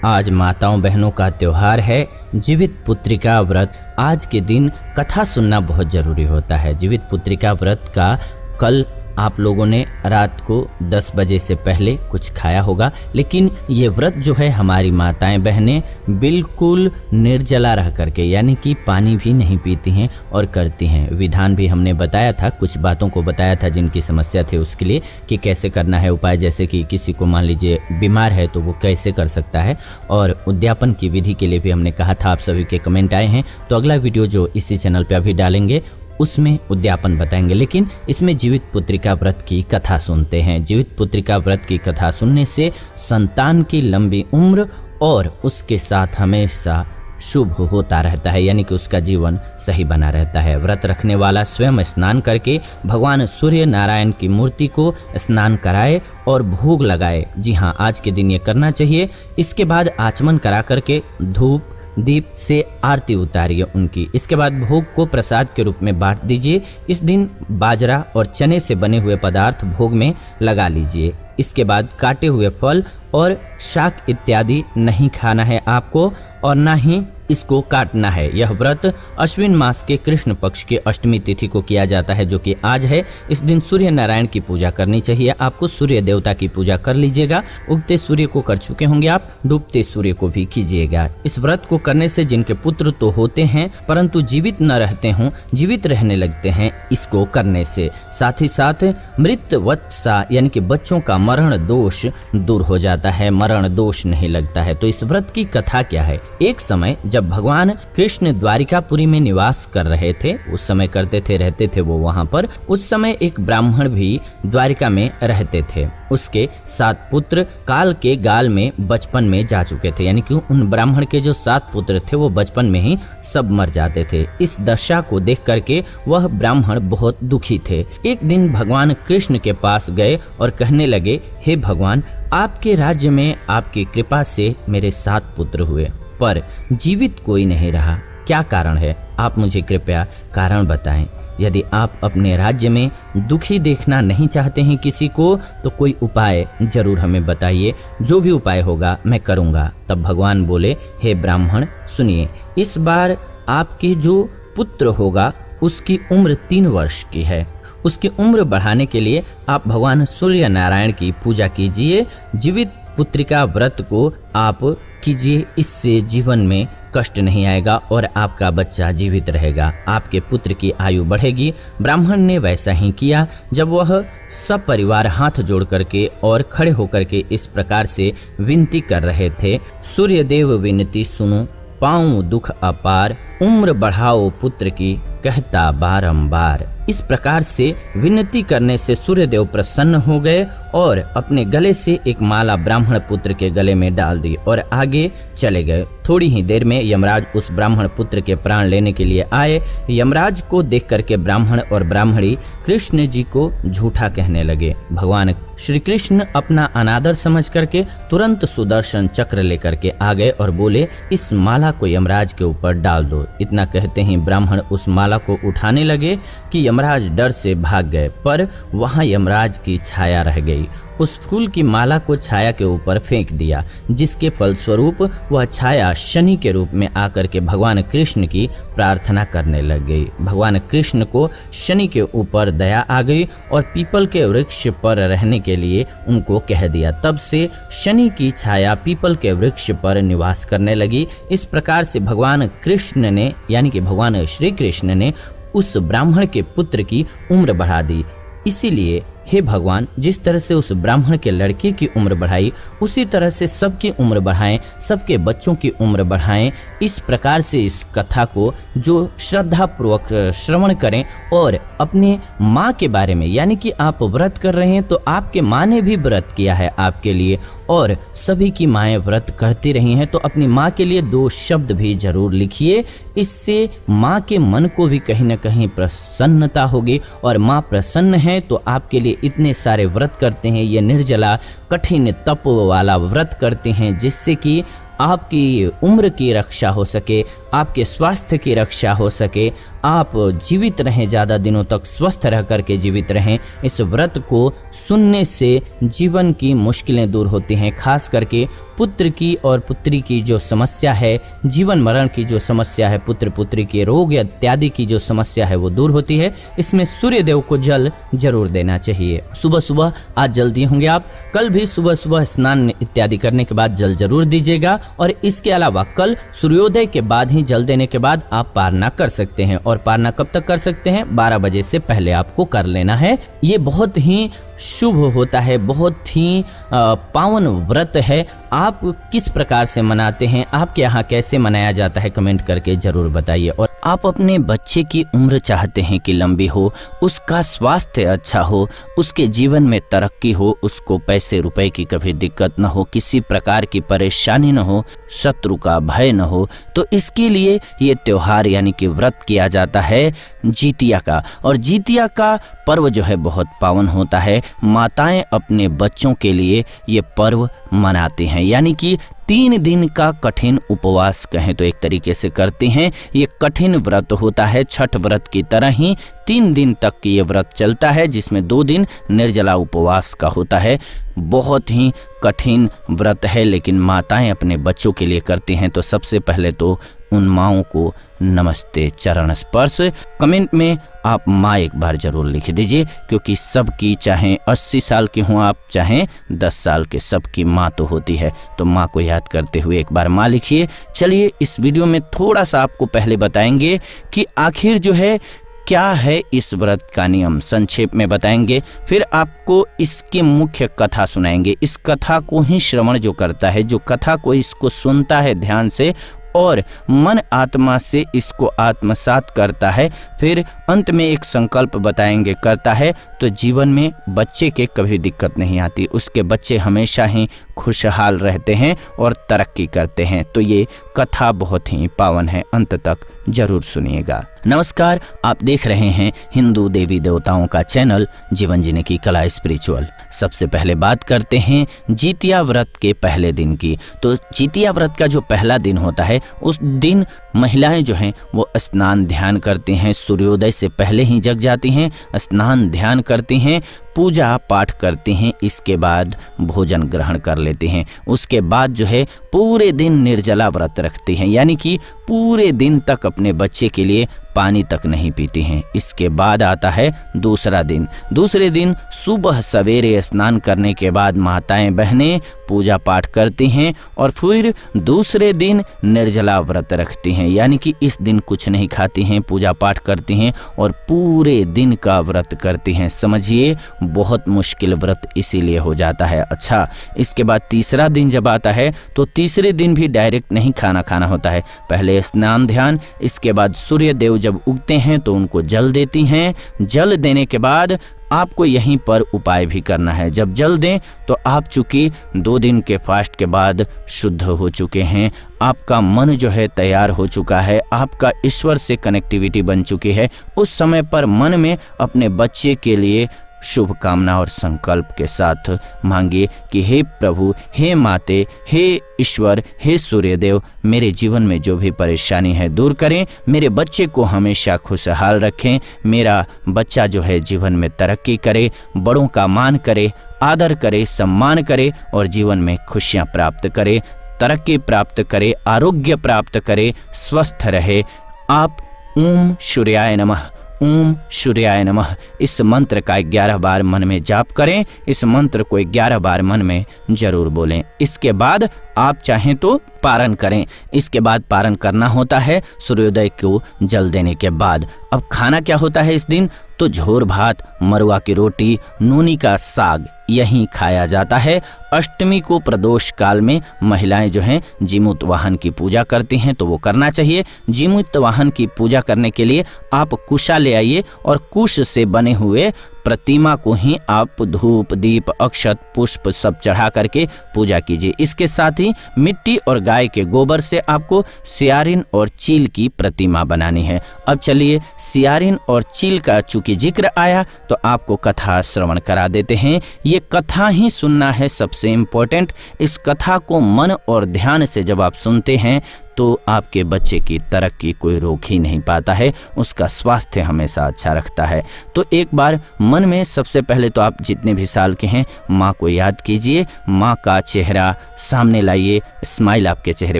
आज माताओं बहनों का त्योहार है जीवित पुत्रिका व्रत। आज के दिन कथा सुनना बहुत जरूरी होता है। जीवित पुत्रिका व्रत का कल आप लोगों ने रात को 10 बजे से पहले कुछ खाया होगा, लेकिन ये व्रत जो है हमारी माताएं बहनें बिल्कुल निर्जला रह करके, यानी कि पानी भी नहीं पीती हैं और करती हैं। विधान भी हमने बताया था, कुछ बातों को बताया था जिनकी समस्या थे उसके लिए कि कैसे करना है उपाय। जैसे कि किसी को मान लीजिए बीमार है तो वो कैसे कर सकता है, और उद्यापन की विधि के लिए भी हमने कहा था। आप सभी के कमेंट आए हैं, तो अगला वीडियो जो इसी चैनल पे अभी डालेंगे उसमें उद्यापन बताएंगे। लेकिन इसमें जीवित पुत्रिका व्रत की कथा सुनते हैं। जीवित पुत्रिका व्रत की कथा सुनने से संतान की लंबी उम्र और उसके साथ हमेशा शुभ होता रहता है, यानी कि उसका जीवन सही बना रहता है। व्रत रखने वाला स्वयं स्नान करके भगवान सूर्य नारायण की मूर्ति को स्नान कराए और भोग लगाए। जी हाँ, आज के दिन ये करना चाहिए। इसके बाद आचमन करा करके धूप दीप से आरती उतारिए उनकी। इसके बाद भोग को प्रसाद के रूप में बांट दीजिए। इस दिन बाजरा और चने से बने हुए पदार्थ भोग में लगा लीजिए। इसके बाद काटे हुए फल और शाक इत्यादि नहीं खाना है आपको, और ना ही इसको काटना है। यह व्रत अश्विन मास के कृष्ण पक्ष के अष्टमी तिथि को किया जाता है, जो कि आज है। इस दिन सूर्य नारायण की पूजा करनी चाहिए आपको। सूर्य देवता की पूजा कर लीजिएगा। उगते सूर्य को कर चुके होंगे आप, डूबते सूर्य को भी कीजिएगा। इस व्रत को करने से जिनके पुत्र तो होते हैं परंतु जीवित न रहते हों, जीवित रहने लगते हैं इसको करने से। साथ ही साथ मृत वत्सा यानी कि बच्चों का मरण दोष दूर हो जाता है, मरण दोष नहीं लगता है। तो इस व्रत की कथा क्या है? एक समय जब भगवान कृष्ण द्वारिकापुरी में निवास कर रहे थे, उस समय करते थे, रहते थे वो वहां पर। उस समय एक ब्राह्मण भी द्वारिका में रहते थे। उसके 7 पुत्र काल के गाल में बचपन में जा चुके थे, यानी कि उन ब्राह्मण के जो 7 पुत्र थे वो बचपन में ही सब मर जाते थे। इस दशा को देख करके वह ब्राह्मण बहुत दुखी थे। एक दिन भगवान कृष्ण के पास गए और कहने लगे, हे भगवान, आपके राज्य में आपकी कृपा से मेरे 7 पुत्र हुए पर जीवित कोई नहीं रहा। क्या कारण है? आप मुझे कृपया कारण बताएं। यदि आप अपने राज्य में दुखी देखना नहीं चाहते हैं किसी को, तो कोई उपाय जरूर हमें बताइए। जो भी उपाय होगा मैं करूंगा। तब भगवान बोले, हे ब्राह्मण सुनिए, इस बार आपके जो पुत्र होगा उसकी उम्र 3 वर्ष की है। उसकी उम्र बढ़ाने के लिए आप भगवान सूर्य नारायण की पूजा कीजिए। जीवित पुत्रिका व्रत को आप कीजिए, इससे जीवन में कष्ट नहीं आएगा और आपका बच्चा जीवित रहेगा, आपके पुत्र की आयु बढ़ेगी। ब्राह्मण ने वैसा ही किया। जब वह सब परिवार हाथ जोड़ करके और खड़े होकर के इस प्रकार से विनती कर रहे थे, सूर्यदेव विनती सुनो, पाऊं दुख अपार, उम्र बढ़ाओ पुत्र की, कहता बारंबार। इस प्रकार से विनती करने से सूर्यदेव प्रसन्न हो गए और अपने गले से एक माला ब्राह्मण पुत्र के गले में डाल दी और आगे चले गए। थोड़ी ही देर में यमराज उस ब्राह्मण पुत्र के प्राण लेने के लिए आए। यमराज को देख करके ब्राह्मण और ब्राह्मणी कृष्ण जी को झूठा कहने लगे। भगवान श्री कृष्ण अपना अनादर समझ करके तुरंत सुदर्शन चक्र लेकर के आ गए और बोले, इस माला को यमराज के ऊपर डाल दो। इतना कहते ही ब्राह्मण उस माला को उठाने लगे कि यमराज डर से भाग गए, पर वहां यमराज की छाया रह गई। उस फूल की माला को छाया के ऊपर फेंक दिया, जिसके फलस्वरूप वह छाया शनि के रूप में आकर के भगवान कृष्ण की प्रार्थना करने लग गई। भगवान कृष्ण को शनि के ऊपर दया आ गई और पीपल के वृक्ष पर रहने के लिए उनको कह दिया। तब से शनि की छाया पीपल के वृक्ष पर निवास करने लगी। इस प्रकार से भगवान कृष्ण ने, यानी कि भगवान श्री कृष्ण ने उस ब्राह्मण के पुत्र की उम्र बढ़ा दी। इसीलिए हे भगवान, जिस तरह से उस ब्राह्मण के लड़के की उम्र बढ़ाई, उसी तरह से सबकी उम्र बढ़ाएं, सबके बच्चों की उम्र बढ़ाएं। इस प्रकार से इस कथा को जो श्रद्धा पूर्वक श्रवण करें और अपने माँ के बारे में, यानी कि आप व्रत कर रहे हैं तो आपके माँ ने भी व्रत किया है आपके लिए, और सभी की माएँ व्रत करती रही हैं, तो अपनी माँ के लिए 2 शब्द भी जरूर लिखिए। इससे माँ के मन को भी कहीं न कहीं प्रसन्नता होगी, और माँ प्रसन्न है तो आपके लिए इतने सारे व्रत करते हैं, ये निर्जला कठिन तप वाला व्रत करते हैं, जिससे कि आपकी उम्र की रक्षा हो सके, आपके स्वास्थ्य की रक्षा हो सके, आप जीवित रहें, ज़्यादा दिनों तक स्वस्थ रह करके जीवित रहें। इस व्रत को सुनने से जीवन की मुश्किलें दूर होती हैं, खास करके पुत्र की और पुत्री की जो समस्या है, जीवन मरण की जो समस्या है, पुत्र पुत्री के रोग इत्यादि की जो समस्या है वो दूर होती है। इसमें सूर्य देव को जल जरूर देना चाहिए। सुबह सुबह आज जल दिए होंगे आप, कल भी सुबह सुबह स्नान इत्यादि करने के बाद जल जरूर दीजिएगा। और इसके अलावा कल सूर्योदय के बाद ही जल देने के बाद आप पारना कर सकते हैं। और पारना कब तक कर सकते हैं? 12 बजे से पहले आपको कर लेना है। ये बहुत ही शुभ होता है, बहुत ही पावन व्रत है। आप किस प्रकार से मनाते हैं, आपके यहाँ कैसे मनाया जाता है, कमेंट करके जरूर बताइए। और आप अपने बच्चे की उम्र चाहते हैं कि लंबी हो, उसका स्वास्थ्य अच्छा हो, उसके जीवन में तरक्की हो, उसको पैसे रुपए की कभी दिक्कत न हो, किसी प्रकार की परेशानी न हो, शत्रु का भय न हो, तो इसके लिए ये त्योहार यानी कि व्रत किया जाता है जितिया का। और जितिया का पर्व जो है बहुत पावन होता है। माताएं अपने बच्चों के लिए ये पर्व मनाती हैं, यानी कि 3 दिन का कठिन उपवास कहें तो एक तरीके से करते हैं। ये कठिन व्रत होता है, छठ व्रत की तरह ही 3 दिन तक ये व्रत चलता है, जिसमें 2 दिन निर्जला उपवास का होता है। बहुत ही कठिन व्रत है, लेकिन माताएं अपने बच्चों के लिए करती हैं। तो सबसे पहले तो उन माओं को नमस्ते चरण स्पर्श। कमेंट में आप माँ एक बार जरूर लिख दीजिए, क्योंकि सबकी, चाहे 80 साल की हों आप, चाहे 10 साल के, सबकी माँ तो होती है। तो माँ को याद करते हुए एक बार माँ लिखिए। चलिए इस वीडियो में थोड़ा सा आपको पहले बताएंगे कि आखिर जो है क्या है इस व्रत का नियम, संक्षेप में बताएंगे। फिर आपको इसकी मुख्य कथा सुनाएंगे। इस कथा को ही श्रवण जो करता है, जो कथा को इसको सुनता है ध्यान से और मन आत्मा से इसको आत्मसात करता है, फिर अंत में एक संकल्प बताएंगे करता है, तो जीवन में बच्चे के कभी दिक्कत नहीं आती। उसके बच्चे हमेशा ही खुशहाल रहते हैं और तरक्की करते हैं। तो ये कथा बहुत ही पावन है, अंत तक जरूर सुनिएगा। नमस्कार, आप देख रहे हैं हिंदू देवी देवताओं का चैनल जीवन जीने की कला स्पिरिचुअल। सबसे पहले बात करते हैं जितिया व्रत के पहले दिन की। तो जितिया व्रत का जो पहला दिन होता है, उस दिन महिलाएं जो हैं वो स्नान ध्यान करती हैं, सूर्योदय से पहले ही जग जाती हैं, स्नान ध्यान करती हैं, पूजा पाठ करती हैं, इसके बाद भोजन ग्रहण कर लेती हैं। उसके बाद जो है पूरे दिन निर्जला व्रत रखती हैं, यानी कि पूरे दिन तक अपने बच्चे के लिए पानी तक नहीं पीती हैं। इसके बाद आता है दूसरा दिन। दूसरे दिन सुबह सवेरे स्नान करने के बाद माताएं बहनें पूजा पाठ करती हैं और फिर दूसरे दिन निर्जला व्रत रखती हैं, यानी कि इस दिन कुछ नहीं खाती हैं, पूजा पाठ करती हैं और पूरे दिन का व्रत करती हैं। समझिए बहुत मुश्किल व्रत इसीलिए हो जाता है। अच्छा, इसके बाद तीसरा दिन जब आता है तो तीसरे दिन भी डायरेक्ट नहीं खाना होता है। पहले स्नान ध्यान, इसके बाद सूर्य देव जब उगते हैं तो उनको जल देती हैं। जल देने के बाद आपको यहीं पर उपाय भी करना है। जब जल दें तो आप चूंकि 2 दिन के फास्ट के बाद शुद्ध हो चुके हैं, आपका मन जो है तैयार हो चुका है, आपका ईश्वर से कनेक्टिविटी बन चुकी है, उस समय पर मन में अपने बच्चे के लिए शुभ कामना और संकल्प के साथ मांगिए कि हे प्रभु, हे माते, हे ईश्वर, हे सूर्यदेव, मेरे जीवन में जो भी परेशानी है दूर करें, मेरे बच्चे को हमेशा खुशहाल रखें, मेरा बच्चा जो है जीवन में तरक्की करे, बड़ों का मान करे, आदर करे, सम्मान करे और जीवन में खुशियाँ प्राप्त करे, तरक्की प्राप्त करे, आरोग्य प्राप्त करे, स्वस्थ रहे। आप ओम सूर्याय नमः, ओम सूर्याय नमः इस मंत्र का 11 बार मन में जाप करें। इस मंत्र को 11 बार मन में जरूर बोलें। इसके बाद आप चाहें तो पारण करें। इसके बाद पारण करना होता है सूर्योदय को जल देने के बाद। अब खाना क्या होता है इस दिन? तो झोर भात, मरुआ की रोटी, नूनी का साग यही खाया जाता है। अष्टमी को प्रदोष काल में महिलाएं जो हैं जीमूत वाहन की पूजा करती हैं, तो वो करना चाहिए। जीमूत वाहन की पूजा करने के लिए आप कुशा ले आइए और कुश से बने हुए प्रतिमा को ही आप धूप दीप अक्षत पुष्प सब चढ़ा करके पूजा कीजिए। इसके साथ ही मिट्टी और गाय के गोबर से आपको सियारिन और चील की प्रतिमा बनानी है। अब चलिए सियारिन और चील का चूंकि जिक्र आया तो आपको कथा श्रवण करा देते हैं। ये कथा ही सुनना है सबसे इम्पोर्टेंट। इस कथा को मन और ध्यान से जब आप सुनते हैं तो आपके बच्चे की तरक्की कोई रोक ही नहीं पाता है, उसका स्वास्थ्य हमेशा अच्छा रखता है। तो एक बार मन में सबसे पहले तो आप जितने भी साल के हैं माँ को याद कीजिए, माँ का चेहरा सामने लाइए, स्माइल आपके चेहरे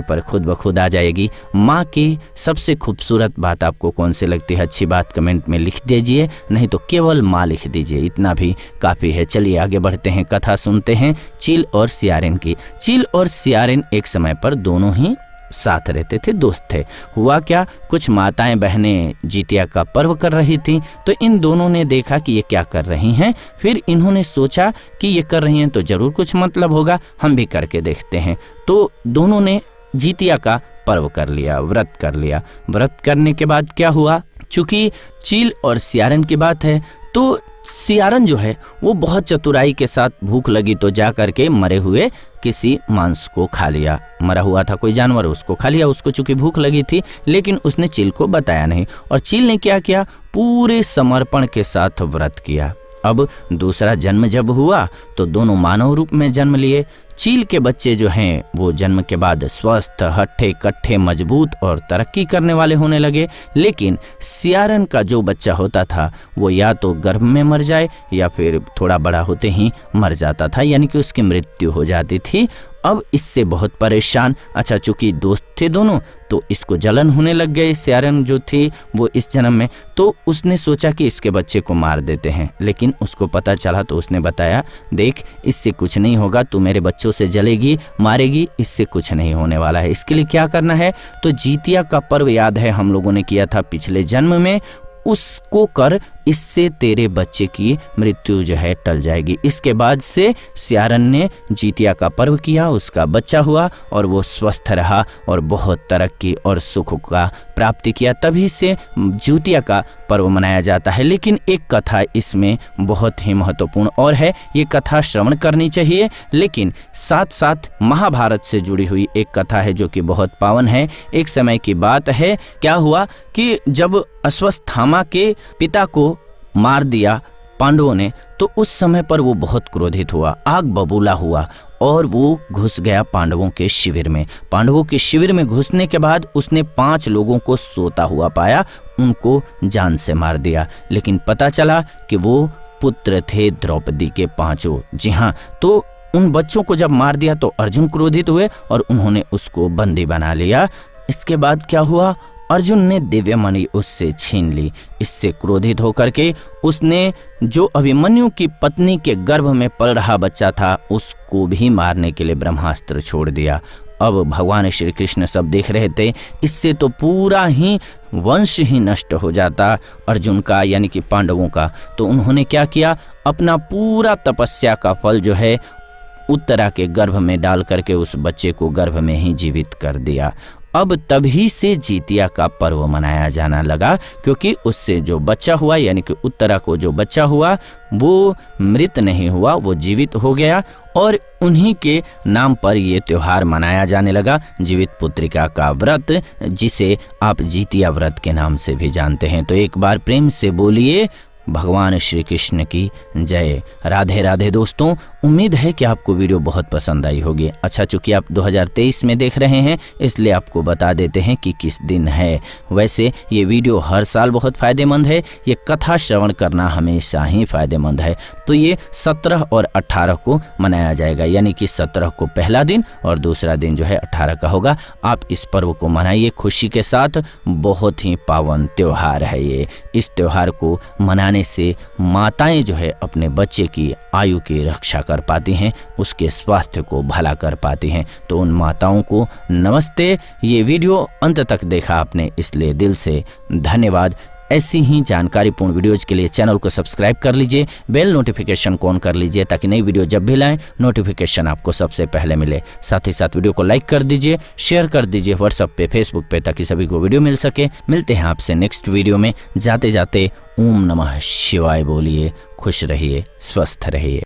पर खुद ब खुद आ जाएगी। माँ की सबसे खूबसूरत बात आपको कौन सी लगती है, अच्छी बात कमेंट में लिख दीजिए, नहीं तो केवल माँ लिख दीजिए, इतना भी काफ़ी है। चलिए आगे बढ़ते हैं, कथा सुनते हैं चील और सियारिन की। चील और सियारिन एक समय पर दोनों ही साथ रहते थे, दोस्त थे। हुआ क्या, कुछ माताएं बहनें जितिया का पर्व कर रही थीं, तो इन दोनों ने देखा कि ये क्या कर रही हैं। फिर इन्होंने सोचा कि ये कर रही हैं तो ज़रूर कुछ मतलब होगा, हम भी करके देखते हैं। तो दोनों ने जितिया का पर्व कर लिया, व्रत कर लिया। व्रत करने के बाद क्या हुआ, चूँकि चील और सियारन की बात है, तो सियारन जो है वो बहुत चतुराई के साथ, भूख लगी तो जा करके मरे हुए किसी मांस को खा लिया। मरा हुआ था कोई जानवर, उसको खा लिया। उसको चूंकि भूख लगी थी, लेकिन उसने चील को बताया नहीं। और चील ने क्या किया, पूरे समर्पण के साथ व्रत किया। अब दूसरा जन्म जब हुआ तो दोनों मानव रूप में जन्म लिए। चील के बच्चे जो हैं वो जन्म के बाद स्वस्थ, हट्ठे कट्ठे, मजबूत और तरक्की करने वाले होने लगे। लेकिन सियारन का जो बच्चा होता था वो या तो गर्भ में मर जाए या फिर थोड़ा बड़ा होते ही मर जाता था, यानी कि उसकी मृत्यु हो जाती थी। अब इससे बहुत परेशान, अच्छा चूंकि दोस्त थे दोनों, तो इसको जलन होने लग गई। सियारन जो थी वो इस जन्म में, तो उसने सोचा कि इसके बच्चे को मार देते हैं। लेकिन उसको पता चला तो उसने बताया, देख इससे कुछ नहीं होगा, तू मेरे बच्चों से जलेगी, मारेगी, इससे कुछ नहीं होने वाला है। इसके लिए क्या करना है, तो जितिया का पर्व याद है हम लोगों ने किया था पिछले जन्म में, उसको कर, इससे तेरे बच्चे की मृत्यु जो है टल जाएगी। इसके बाद से सियारन ने जितिया का पर्व किया, उसका बच्चा हुआ और वो स्वस्थ रहा और बहुत तरक्की और सुख का प्राप्ति किया। तभी से जितिया का पर्व मनाया जाता है। लेकिन एक कथा इसमें बहुत ही महत्वपूर्ण और है, ये कथा श्रवण करनी चाहिए। लेकिन साथ साथ महाभारत से जुड़ी हुई एक कथा है जो कि बहुत पावन है। एक समय की बात है, क्या हुआ कि जब अश्वत्थामा के पिता को मार दिया पांडवों ने, तो उस समय पर वो बहुत क्रोधित हुआ, आग बबूला हुआ और वो घुस गया पांडवों के शिविर में। पांडवों के शिविर में घुसने के बाद उसने 5 लोगों को सोता हुआ पाया, उनको जान से मार दिया। लेकिन पता चला कि वो पुत्र थे द्रौपदी के 5। जी हाँ, तो उन बच्चों को जब मार दिया तो अर्जुन क्रोधित हुए और उन्होंने उसको बंदी बना लिया। इसके बाद क्या हुआ, अर्जुन ने दिव्यमणि उससे छीन ली। इससे क्रोधित होकर के उसने जो अभिमन्यु की पत्नी के गर्भ में पल रहा बच्चा था उसको भी मारने के लिए ब्रह्मास्त्र छोड़ दिया। अब भगवान श्री कृष्ण सब देख रहे थे, इससे तो पूरा ही वंश ही नष्ट हो जाता अर्जुन का, यानी कि पांडवों का। तो उन्होंने क्या किया, अपना पूरा तपस्या का फल जो है उत्तरा के गर्भ में डाल करके उस बच्चे को गर्भ में ही जीवित कर दिया। अब तभी से जितिया का पर्व मनाया जाना लगा, क्योंकि उससे जो बच्चा हुआ, यानी कि उत्तरा को जो बच्चा हुआ वो मृत नहीं हुआ, वो जीवित हो गया और उन्हीं के नाम पर ये त्योहार मनाया जाने लगा, जीवित पुत्रिका का व्रत, जिसे आप जितिया व्रत के नाम से भी जानते हैं। तो एक बार प्रेम से बोलिए भगवान श्री कृष्ण की जय। राधे राधे दोस्तों, उम्मीद है कि आपको वीडियो बहुत पसंद आई होगी। अच्छा, चूंकि आप 2023 में देख रहे हैं इसलिए आपको बता देते हैं कि किस दिन है। वैसे ये वीडियो हर साल बहुत फ़ायदेमंद है, ये कथा श्रवण करना हमेशा ही फ़ायदेमंद है। तो ये 17 और 18 को मनाया जाएगा, यानी कि 17 को पहला दिन और दूसरा दिन जो है 18 का होगा। आप इस पर्व को मनाइए खुशी के साथ, बहुत ही पावन त्यौहार है ये। इस त्यौहार को मनाने से माताएं जो है अपने बच्चे की आयु की रक्षा कर पाती हैं, उसके स्वास्थ्य को भला कर पाती हैं। तो उन माताओं को नमस्ते। ये वीडियो अंत तक देखा आपने, इसलिए दिल से धन्यवाद। ऐसी ही जानकारीपूर्ण वीडियोज के लिए चैनल को सब्सक्राइब कर लीजिए, बेल नोटिफिकेशन को ऑन कर लीजिए ताकि नई वीडियो जब भी लाएं नोटिफिकेशन आपको सबसे पहले मिले। साथ ही साथ वीडियो को लाइक कर दीजिए, शेयर कर दीजिए व्हाट्सएप पे, फेसबुक पे, ताकि सभी को वीडियो मिल सके। मिलते हैं आपसे नेक्स्ट वीडियो में। जाते जाते ओम नमः शिवाय बोलिए, खुश रहिए, स्वस्थ रहिए।